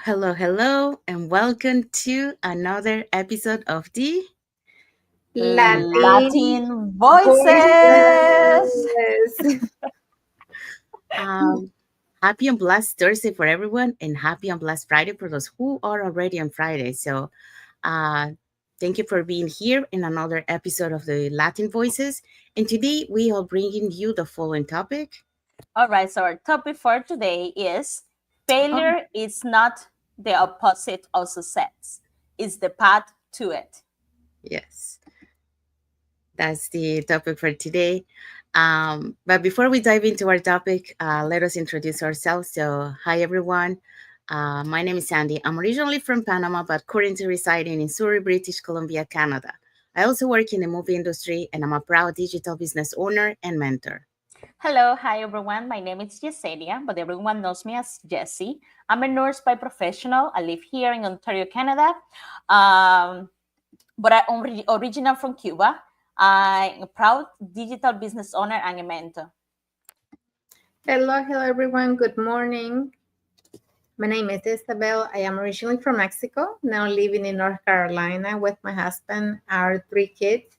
Hello, hello, and welcome to another episode of the Latin Latin voices. voices. um, Happy and blessed Thursday for everyone, and happy and blessed Friday for those who are already on Friday. So, uh, thank you for being here in another episode of the Latin Voices. And today we are bringing you the following topic. All right, so our topic for today is Oh, failure is not the opposite of success, it's the path to it. yes. That's the topic for today. But before we dive into our topic, let us introduce ourselves. So, hi everyone. My name is Sandy. I'm originally from Panama, but currently residing in Surrey, British Columbia, Canada. I also work in the movie industry, and I'm a proud digital business owner and mentor. Hello, hi everyone. My name is Yesenia, but everyone knows me as Jessie. I'm a nurse by professional. I live here in Ontario, Canada. Um, but I'm original from Cuba. I'm a proud digital business owner and a mentor. Hello, everyone. Good morning. My name is Isabel. I am originally from Mexico, now living in North Carolina with my husband, our three kids,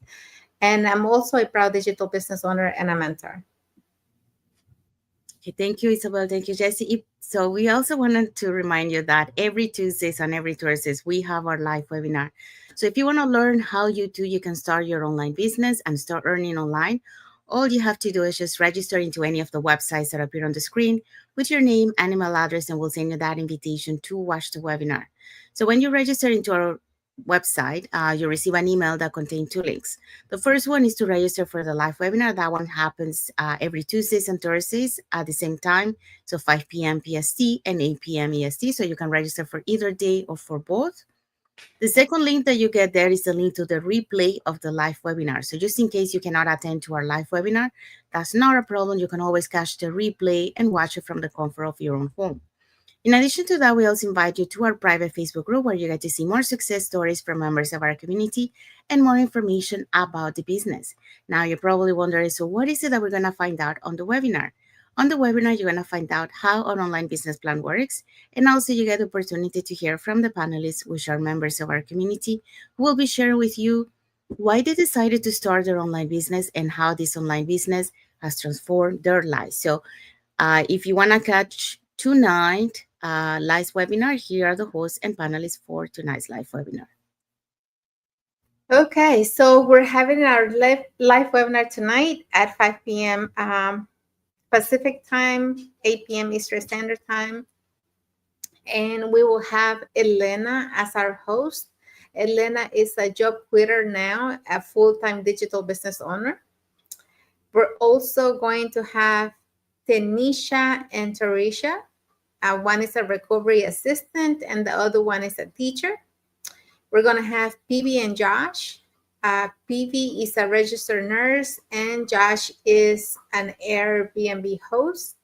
and I'm also a proud digital business owner and a mentor. Okay, thank you, Isabel. Thank you, Jesse. So we also wanted to remind you that every Tuesdays and every Thursdays we have our live webinar. So if you want to learn how you can start your online business and start earning online, all you have to do is just register into any of the websites that appear on the screen with your name and email address, and we'll send you that invitation to watch the webinar. So when you register into our website, you receive an email that contains two links. The first one is to register for the live webinar. That one happens every Tuesdays and Thursdays at the same time, so 5 p.m. PST and 8 p.m. EST. So you can register for either day or for both. The second link that you get there is the link to the replay of the live webinar. So just in case you cannot attend to our live webinar, that's not a problem. You can always catch the replay and watch it from the comfort of your own home. In addition to that, we also invite you to our private Facebook group where you get to see more success stories from members of our community and more information about the business. Now, you're probably wondering, so what is it that we're going to find out on the webinar? On the webinar, you're going to find out how an online business plan works, and also you get the opportunity to hear from the panelists, which are members of our community, who will be sharing with you why they decided to start their online business and how this online business has transformed their lives. So if you want to catch tonight live webinar, here are the hosts and panelists for tonight's live webinar. Okay, so we're having our live webinar tonight at 5 p.m. Pacific time, 8 p.m. Eastern Standard Time. And we will have Elena as our host. Elena is a job quitter now, a full-time digital business owner. We're also going to have Tanisha and Tarisha. One is a recovery assistant, and the other one is a teacher. We're going to have PV and Josh. PV is a registered nurse, and Josh is an Airbnb host.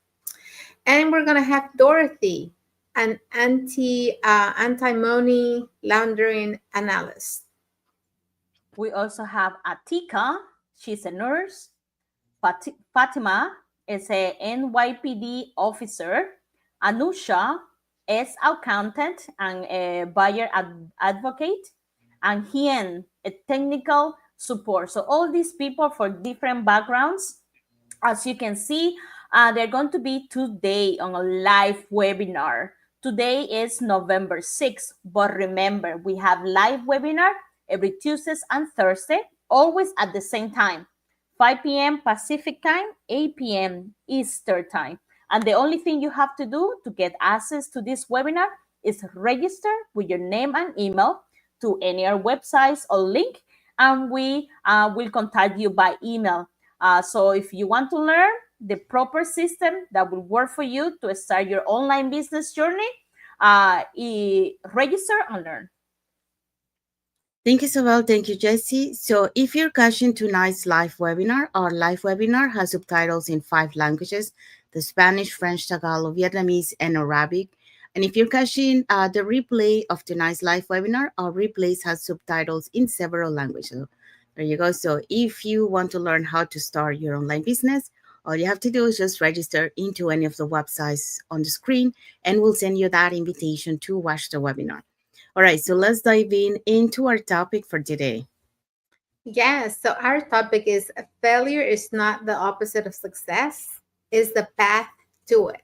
And we're going to have Dorothy, an anti-money laundering analyst. We also have Atika, she's a nurse. Fatima is a NYPD officer. Anusha is accountant and a buyer advocate. And Hien, a technical support. So all these people for different backgrounds. As you can see, they're going to be today on a live webinar. Today is November 6th, but remember, we have live webinar every Tuesdays and Thursday, always at the same time. 5 p.m. Pacific time, 8 p.m. Eastern time. And the only thing you have to do to get access to this webinar is register with your name and email to any of our websites or link, and we will contact you by email. So if you want to learn the proper system that will work for you to start your online business journey, register and learn. Thank you so well. Thank you, Jesse. So if you're catching tonight's live webinar, our live webinar has subtitles in 5 languages: the Spanish, French, Tagalog, Vietnamese, and Arabic. And if you're catching the replay of tonight's live webinar, our replays has subtitles in several languages. So there you go. So if you want to learn how to start your online business, All you have to do is just register into any of the websites on the screen, and we'll send you that invitation to watch the webinar. All right, so let's dive into our topic for today. Yes, so our topic is failure is not the opposite of success, is the path to it.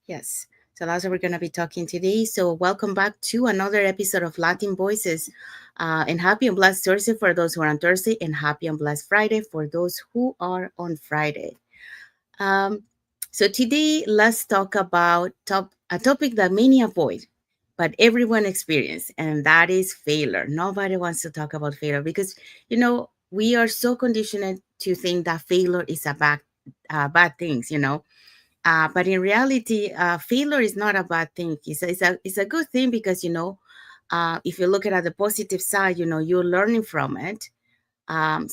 Yes. So that's what we're going to be talking today. So welcome back to another episode of Latin Voices. And happy and blessed Thursday for those who are on Thursday, and happy and blessed Friday for those who are on Friday. Um, so today, let's talk about a topic that many avoid, but everyone experience, and that is failure. Nobody wants to talk about failure because, we are so conditioned to think that failure is a bad things, but in reality, failure is not a bad thing. It's a good thing because, if you look at the positive side, you're learning from it. And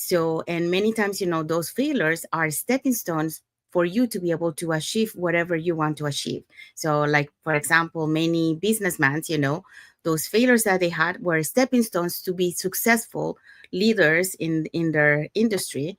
many times, those failures are stepping stones for you to be able to achieve whatever you want to achieve. So, like, for example, many businessmen, those failures that they had were stepping stones to be successful leaders in their industry.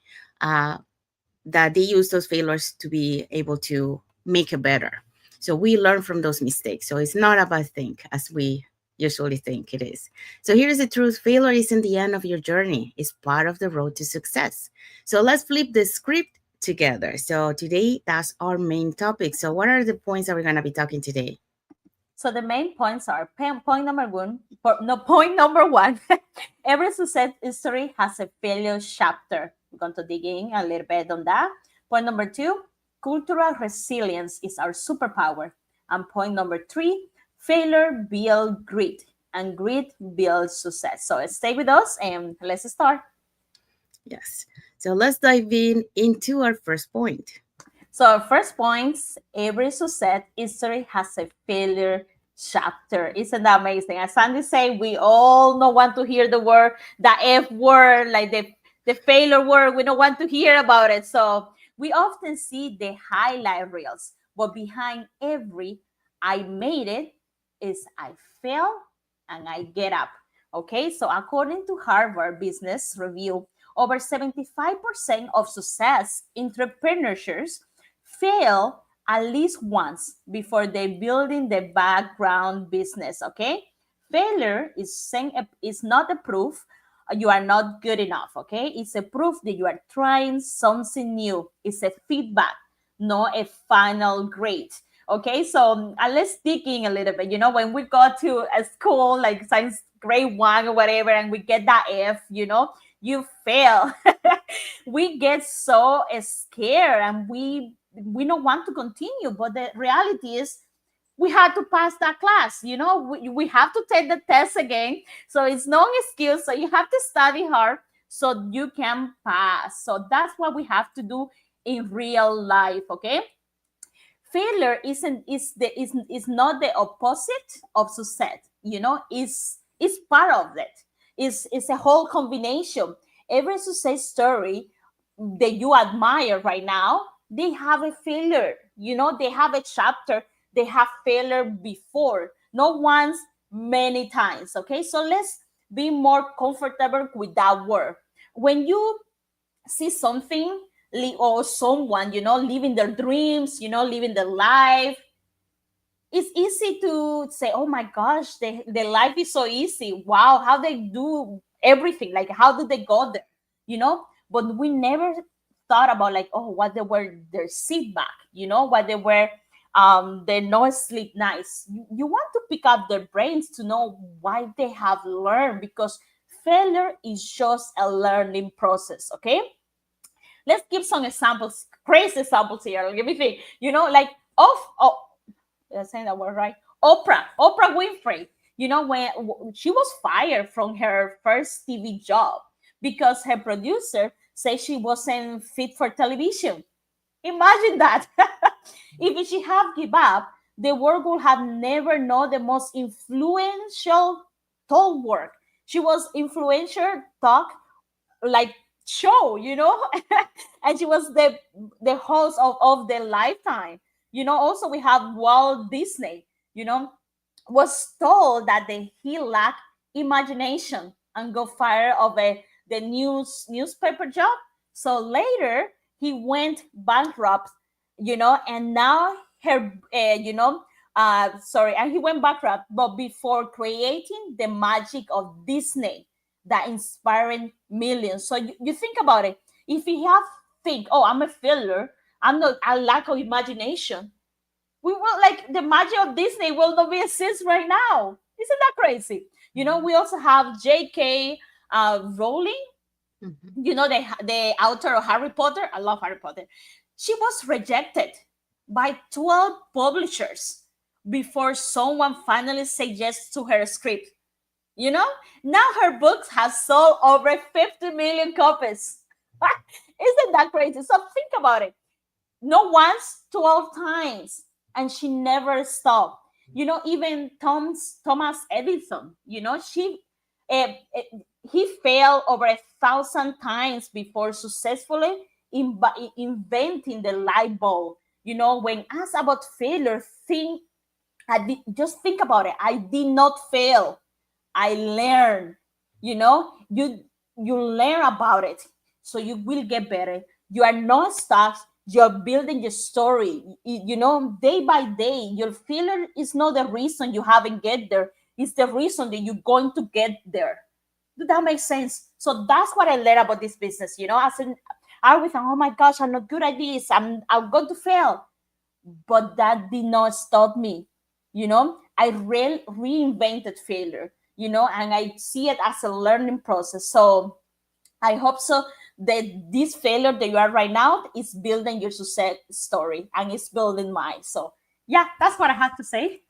That they use those failures to be able to make it better. So we learn from those mistakes. So it's not a bad thing as we usually think it is. So here's the truth: failure isn't the end of your journey, it's part of the road to success. So let's flip the script together. So today, that's our main topic. So, what are the points that we're going to be talking today? So the main points are point number one. No, point number one. Every success story has a failure chapter. We're going to dig in a little bit on that. Point number two, cultural resilience is our superpower. And point number three, failure builds grit, and grit builds success. So stay with us and let's start. Yes. So let's dive into our first point. So our first point, every success history has a failure chapter. Isn't that amazing? As Sandy said, we all don't want to hear the F word, like the failure word. We don't want to hear about it. So we often see the highlight reels, but behind every I made it is I fail and I get up. Okay, so according to Harvard Business Review, over 75% of success entrepreneurs fail at least once before they building the background business. Okay, failure is not a proof you are not good enough. Okay, it's a proof that you are trying something new. It's a feedback, not a final grade. Okay, so let's dig in a little bit. When we go to a school like science grade 1 or whatever, and we get that F, you fail. We get so scared, and we don't want to continue. But the reality is, we had to pass that class. We have to take the test again. So it's no excuse. So you have to study hard so you can pass. So that's what we have to do in real life. Okay, failure is not the opposite of success. Is part of it. It's a whole combination. Every success story that you admire right now, they have a failure. They have a chapter. They have failure before, not once, many times. Okay, so let's be more comfortable with that word. When you see something or someone, living their dreams, living their life, it's easy to say, oh my gosh, the life is so easy. Wow, how they do everything. Like, how do they go there? But we never thought about, like, oh, what they were their setback, what they were they no sleep nights. You want to pick up their brains to know why they have learned, because failure is just a learning process. Okay, let's give some examples, crazy examples here. Let me think. Like, saying that word right. Oprah Winfrey. When she was fired from her first TV job because her producer said she wasn't fit for television. Imagine that. If she had give up, the world would have never known the most influential talk work. She was influential talk, like, show, and she was the host of the Lifetime. Also we have Walt Disney, was told that he lacked imagination and got fired of the newspaper job. So later he went bankrupt, and now her, and he went bankrupt, but before creating the magic of Disney that inspiring millions. So you think about it. If you have think, oh, I'm a failure, I'm not, a lack of imagination, we will, like, the magic of Disney will not be exist right now. Isn't that crazy? We also have J.K. Rowling, Mhm. the author of Harry Potter. I love Harry Potter. She was rejected by 12 publishers before someone finally said yes to her script. You know, now her books have sold over 50 million copies. Isn't that crazy? So think about it. Not once, 12 times. And she never stopped. Even Thomas Edison, uh, uh, he failed over 1,000 times before successfully inventing the light bulb. When asked about failure, just think about it. I did not fail. I learn. You learn about it, so you will get better. You are not stuck. You're building your story. Day by day. Your failure is not the reason you haven't get there. It's the reason that you're going to get there. Does that make sense? So that's what I learned about this business. I was like, oh my gosh, I'm not good at this. I'm going to fail, but that did not stop me. I reinvented failure, and I see it as a learning process. So I hope so that this failure that you are right now is building your success story, and it's building mine. So yeah, that's what I have to say.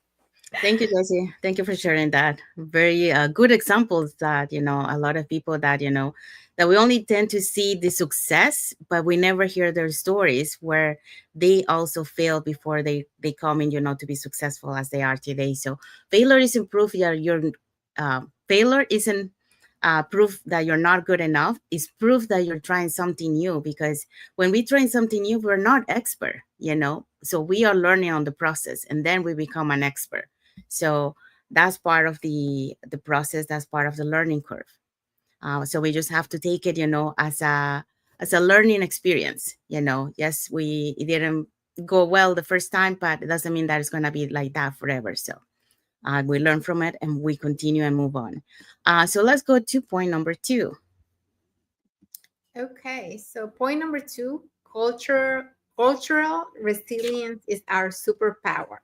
Thank you, Jessie. Thank you for sharing that. Very good examples that, a lot of people that, that we only tend to see the success, but we never hear their stories where they also fail before they come in, to be successful as they are today. So failure isn't proof that failure isn't proof that you're not good enough. It's proof that you're trying something new, because when we try something new, we're not expert, so we are learning on the process, and then we become an expert. So that's part of the process. That's part of the learning curve. So we just have to take it, as a learning experience. Yes, it didn't go well the first time, but it doesn't mean that it's going to be like that forever. So we learn from it and we continue and move on. So let's go to point number 2. Okay, so point number 2, cultural resilience is our superpower.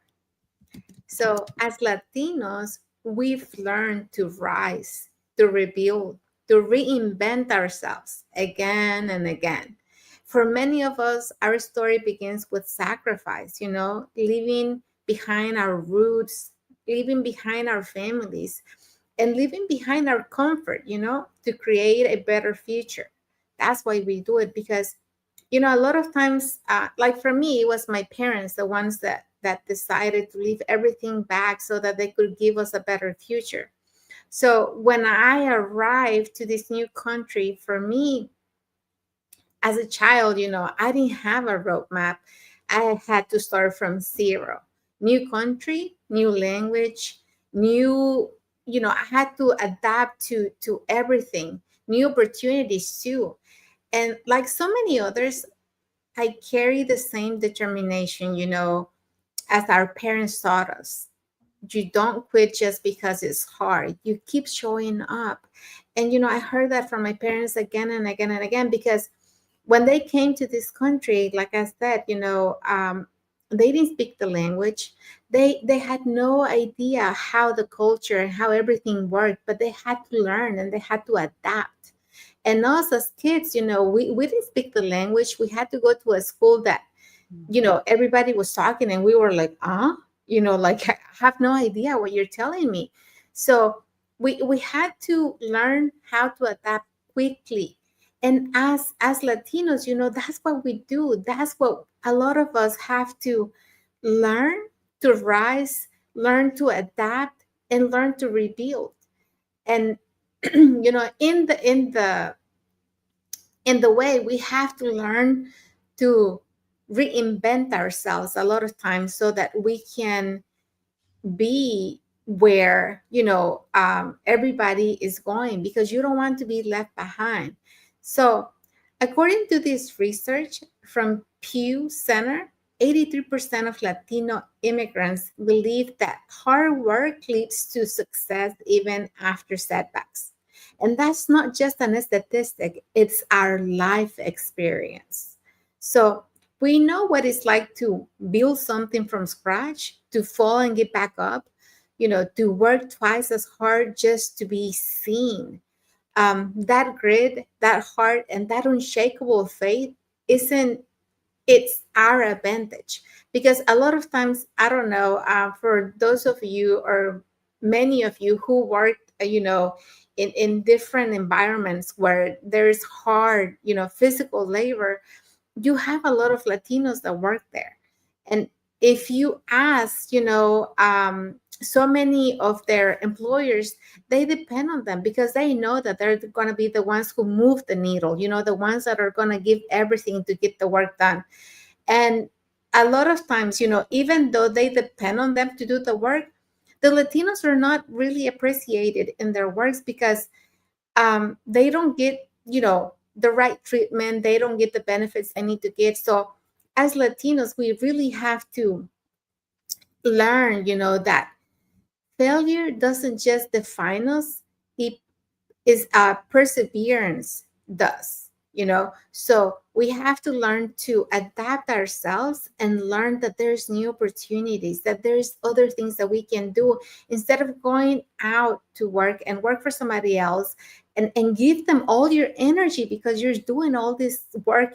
So as Latinos, we've learned to rise, to rebuild, to reinvent ourselves again and again. For many of us, our story begins with sacrifice, leaving behind our roots, leaving behind our families, and leaving behind our comfort, to create a better future. That's why we do it, because a lot of times, like for me, it was my parents, the ones that decided to leave everything back so that they could give us a better future. So when I arrived to this new country, for me as a child, I didn't have a roadmap. I had to start from zero. New country, new language, new, I had to adapt to everything, new opportunities too. And like so many others, I carry the same determination, as our parents taught us. You don't quit just because it's hard. You keep showing up. And, I heard that from my parents again and again and again, because when they came to this country, like I said, they didn't speak the language. They had no idea how the culture and how everything worked, but they had to learn and they had to adapt. And us as kids, we didn't speak the language. We had to go to a school that, everybody was talking and we were like, like I have no idea what you're telling me. So we had to learn how to adapt quickly. And as Latinos, that's what we do. That's what a lot of us have to learn, to rise, learn to adapt, and learn to rebuild. And in the way, we have to learn to reinvent ourselves a lot of times so that we can be where everybody is going, because you don't want to be left behind. So according to this research, from Pew Center, 83% of Latino immigrants believe that hard work leads to success even after setbacks. And that's not just an statistic, it's our life experience. So we know what it's like to build something from scratch, to fall and get back up, to work twice as hard just to be seen. That grit, that heart, and that unshakable faith isn't it's our advantage, because a lot of times, I don't know, for those of you or many of you who worked in different environments where there's hard physical labor, you have a lot of Latinos that work there. And if you ask, so many of their employers, they depend on them because they know that they're going to be the ones who move the needle, the ones that are going to give everything to get the work done. And a lot of times, even though they depend on them to do the work, the Latinos are not really appreciated in their works because they don't get the right treatment, they don't get the benefits they need to get. So as Latinos, we really have to learn that failure doesn't just define us, it is perseverance does. So we have to learn to adapt ourselves and learn that there's new opportunities, that there's other things that we can do instead of going out to work and work for somebody else and give them all your energy because you're doing all this work.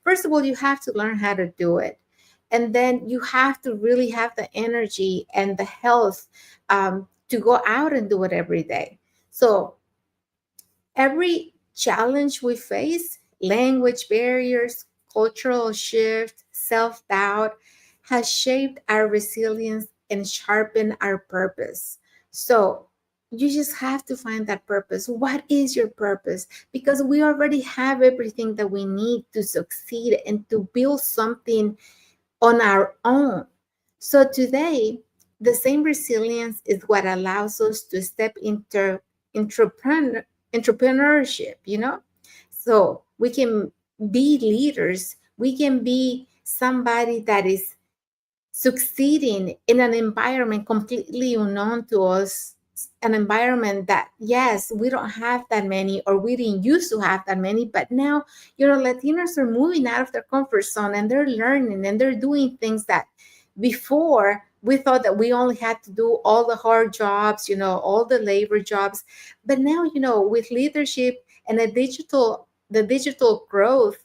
First of all, you have to learn how to do it, and then you have to really have the energy and the health to go out and do it every day. So every challenge we face, language barriers, cultural shift, self doubt, has shaped our resilience and sharpened our purpose. So you just have to find that purpose. What is your purpose? Because we already have everything that we need to succeed and to build something on our own. So today, the same resilience is what allows us to step into entrepreneur, entrepreneurship, So we can be leaders. We can be somebody that is succeeding in an environment completely unknown to us, an environment that, yes, we don't have that many, or we didn't used to have that many, but now, Latinos are moving out of their comfort zone and they're learning and they're doing things that before we thought that we only had to do all the hard jobs, all the labor jobs. But now, with leadership and the digital growth,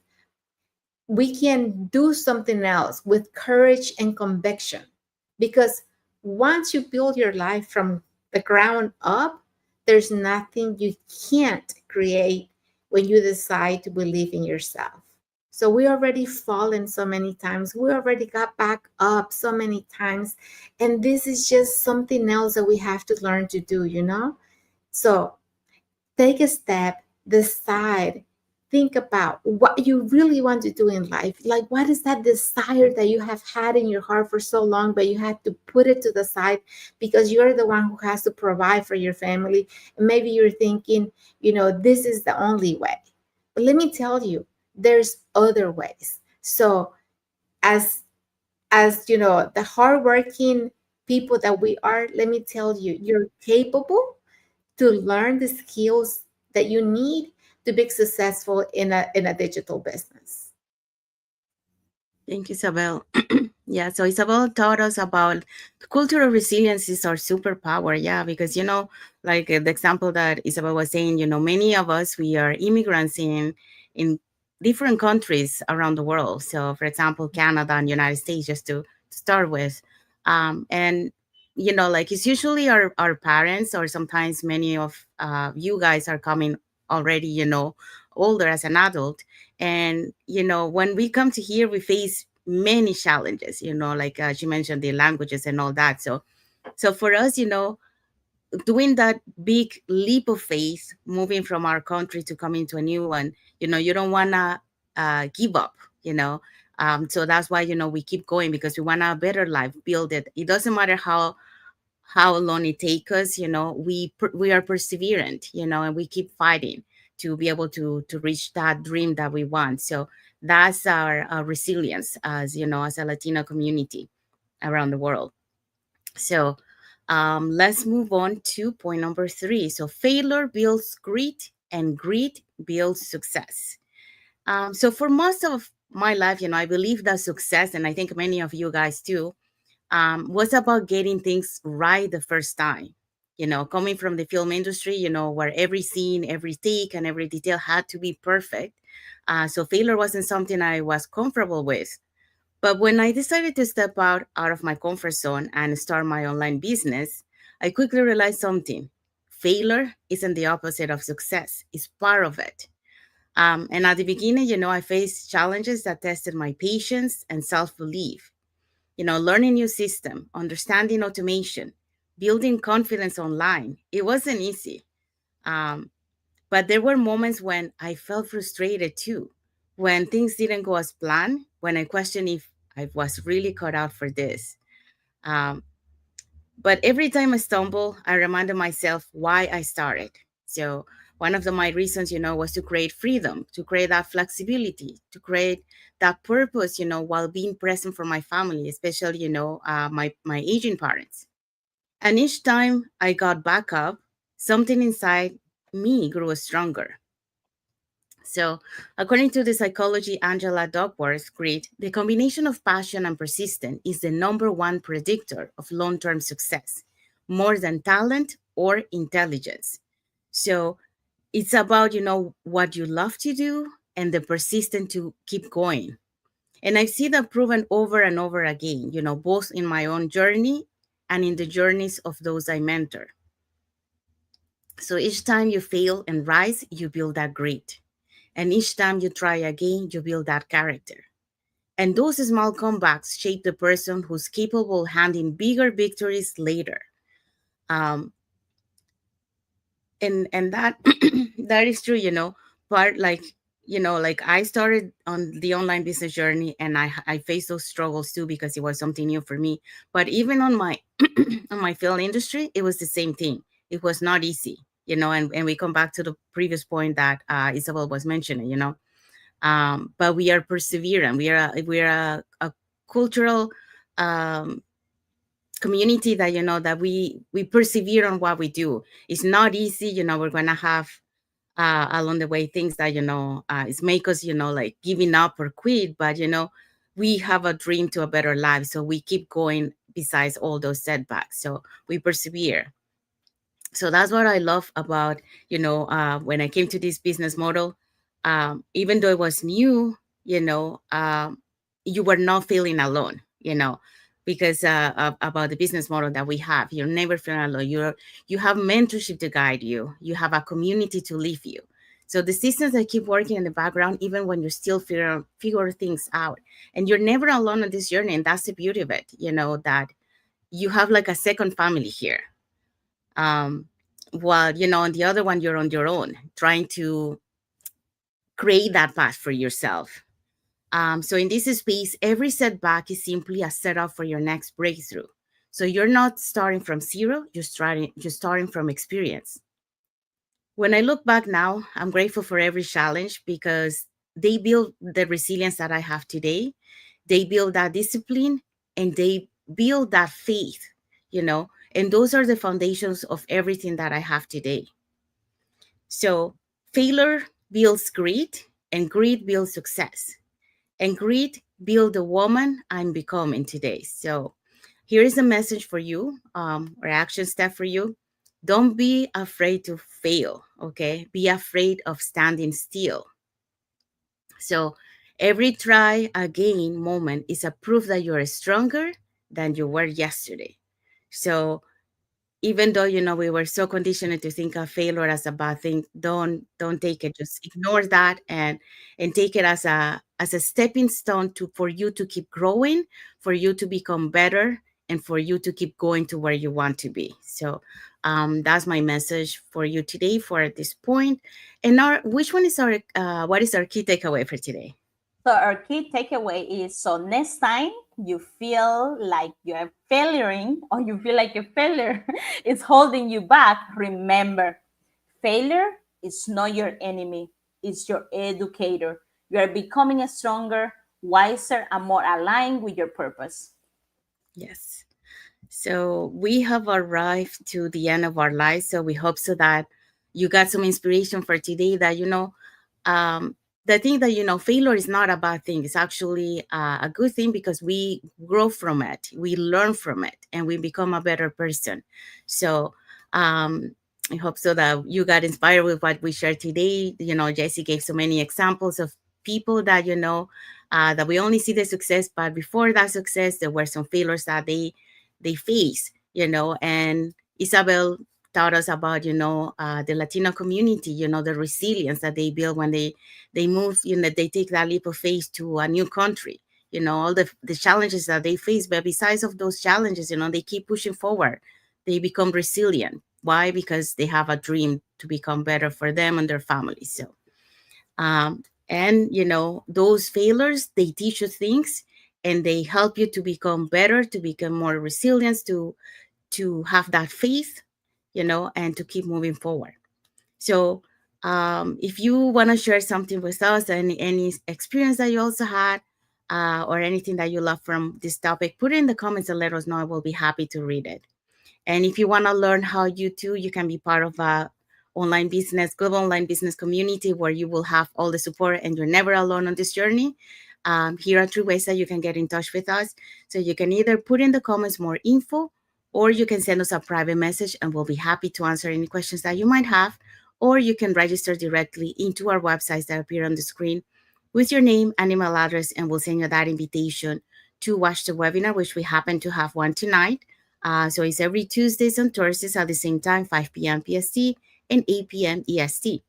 we can do something else with courage and conviction. Because once you build your life from the ground up, there's nothing you can't create when you decide to believe in yourself. So we already fallen so many times. We already got back up so many times. And this is just something else that we have to learn to do. So take a step, decide, think about what you really want to do in life. Like, what is that desire that you have had in your heart for so long, but you had to put it to the side because you're the one who has to provide for your family? And maybe you're thinking, this is the only way. But let me tell you, there's other ways. So as the hardworking people that we are, let me tell you, you're capable to learn the skills that you need to be successful in a digital business. Thank you, Isabel. Yeah, so Isabel taught us about cultural resilience is our superpower. Yeah, because, like the example that Isabel was saying, many of us, we are immigrants in different countries around the world. So, for example, Canada and United States, just to start with. And, like it's usually our parents, or sometimes many of you guys are coming already, older as an adult. And, when we come to here, we face many challenges, like she mentioned, the languages and all that. So for us, doing that big leap of faith, moving from our country to coming to a new one, you don't want to give up, so that's why, we keep going, because we want a better life, build it. It doesn't matter how long it takes us, we are perseverant, and we keep fighting to be able to reach that dream that we want. So That's our resilience as, as a Latino community around the world. So let's move on to point number three. So failure builds grit, and grit builds success. So for most of my life, I believe that success, and I think many of you guys too, was about getting things right the first time. Coming from the film industry, where every scene, every take, and every detail had to be perfect. So failure wasn't something I was comfortable with. But when I decided to step out of my comfort zone and start my online business, I quickly realized something. Failure isn't the opposite of success, it's part of it. And at the beginning, I faced challenges that tested my patience and self belief. Learning new system, understanding automation, building confidence online. It wasn't easy. Um, but there were moments when I felt frustrated too, when things didn't go as planned, when I questioned if I was really cut out for this. Um, but every time I stumble, I reminded myself why I started. So one of my reasons, was to create freedom, to create that flexibility, to create that purpose, while being present for my family, especially, my aging parents. And each time I got back up, something inside me grew stronger. So, according to the psychology Angela Duckworth grid, the combination of passion and persistence is the number one predictor of long term success, more than talent or intelligence. So, it's about, what you love to do and the persistence to keep going. And I've seen that proven over and over again, both in my own journey and in the journeys of those I mentor. So each time you fail and rise, you build that grit. And each time you try again, you build that character. And those small comebacks shape the person who's capable of handling bigger victories later. Um, and that that is true, part like, like I started on the online business journey, and I faced those struggles too because it was something new for me. But even on my on my film industry, it was the same thing. It was not easy, and we come back to the previous point that Isabel was mentioning, but we are perseverant. We are a cultural um, community that, that we persevere on what we do. It's not easy, we're gonna have along the way things that, it's make us, like giving up or quit, but we have a dream to a better life, so we keep going besides all those setbacks, so we persevere. So that's what I love about, when I came to this business model. Even though it was new, you were not feeling alone, because about the business model that we have. You're never feeling alone. You have mentorship to guide you. You have a community to live you. So the systems that keep working in the background, even when you're still figure things out, and you're never alone on this journey. And that's the beauty of it, that you have like a second family here. um, while, on the other one, you're on your own trying to create that path for yourself. So in this space, every setback is simply a setup for your next breakthrough. So you're not starting from zero, you're starting from experience. When I look back now, I'm grateful for every challenge because they build the resilience that I have today. They build that discipline, and they build that faith, and those are the foundations of everything that I have today. So failure builds grit, and grit builds success, and grit build the woman I'm becoming today. So here is a message for you, or action step for you. Don't be afraid to fail, okay? Be afraid of standing still. So every try again moment is a proof that you're stronger than you were yesterday. So even though, we were so conditioned to think of failure as a bad thing, don't take it, just ignore that, and take it as a stepping stone to for you to keep growing, for you to become better, and for you to keep going to where you want to be. So that's my message for you today for this point. And our which one is our what is our key takeaway for today? So our key takeaway is, so next time you feel like you're failing, or you feel like a failure is holding you back, remember, failure is not your enemy, it's your educator. You are becoming stronger, wiser, and more aligned with your purpose. Yes. So we have arrived to the end of our lives. So we hope so that you got some inspiration for today that, um, the thing that, failure is not a bad thing. It's actually a good thing because we grow from it, we learn from it, and we become a better person. So um, I hope so that you got inspired with what we shared today. Jesse gave so many examples of people that, that we only see the success, but before that success, there were some failures that they face, and Isabel taught us about, the Latino community, the resilience that they build when they move, they take that leap of faith to a new country, all the challenges that they face. But besides of those challenges, they keep pushing forward. They become resilient. Why? Because they have a dream to become better for them and their families. So and those failures, they teach you things, and they help you to become better, to become more resilient, to have that faith, and to keep moving forward. So if you want to share something with us, any experience that you also had, or anything that you love from this topic, put it in the comments and let us know. I will be happy to read it. And if you want to learn how you can be part of a global online business community where you will have all the support and you're never alone on this journey. Here are three ways that you can get in touch with us. So you can either put in the comments more info, or you can send us a private message and we'll be happy to answer any questions that you might have. Or you can register directly into our websites that appear on the screen with your name and email address, and we'll send you that invitation to watch the webinar, which we happen to have one tonight. So it's every Tuesdays and Thursdays at the same time, 5 p.m. PST and 8 p.m. EST.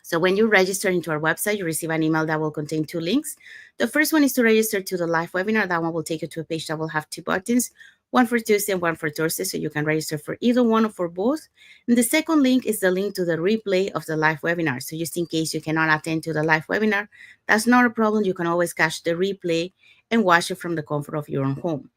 So when you register into our website, you receive an email that will contain two links. The first one is to register to the live webinar. That one will take you to a page that will have two buttons, one for Tuesday and one for Thursday. So you can register for either one or for both. And the second link is the link to the replay of the live webinar. So just in case you cannot attend to the live webinar, that's not a problem. You can always catch the replay and watch it from the comfort of your own home.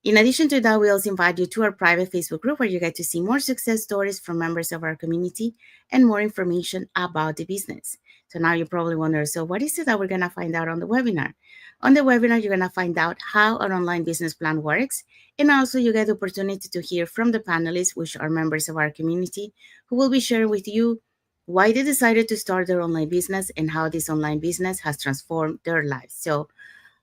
In addition to that, we also invite you to our private Facebook group where you get to see more success stories from members of our community and more information about the business. So now you probably wonder, so what is it that we're going to find out on the webinar? On the webinar, you're going to find out how an online business plan works. And also you get the opportunity to hear from the panelists, which are members of our community, who will be sharing with you why they decided to start their online business and how this online business has transformed their lives. So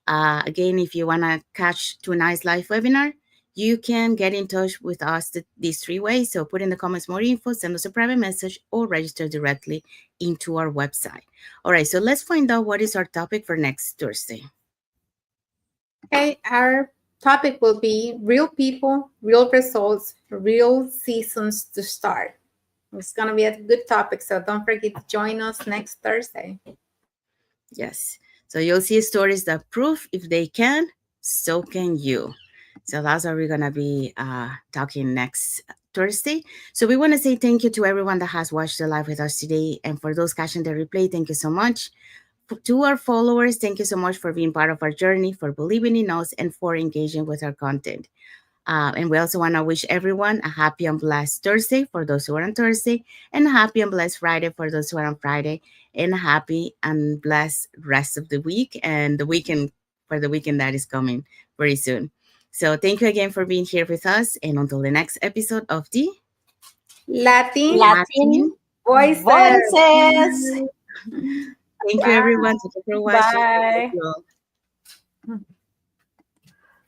again, if you want to catch tonight's live webinar, you can get in touch with us these three ways. So put in the comments more info, send us a private message, or register directly into our website. All right, so let's find out what is our topic for next Thursday. Okay, our topic will be real people, real results, real seasons to start. It's going to be a good topic, so don't forget to join us next Thursday. Yes. So you'll see stories that prove if they can, so can you. So that's what we're going to be talking next Thursday. So we want to say thank you to everyone that has watched the live with us today. And for those catching the replay, thank you so much. To our followers, thank you so much for being part of our journey, for believing in us, and for engaging with our content. And we also want to wish everyone a happy and blessed Thursday for those who are on Thursday, and a happy and blessed Friday for those who are on Friday, and a happy and blessed rest of the week and the weekend for the weekend that is coming very soon. So thank you again for being here with us, and until the next episode of the Latin Voices. voices. Thank you, everyone. Thank you for watching. Bye. Thank you all.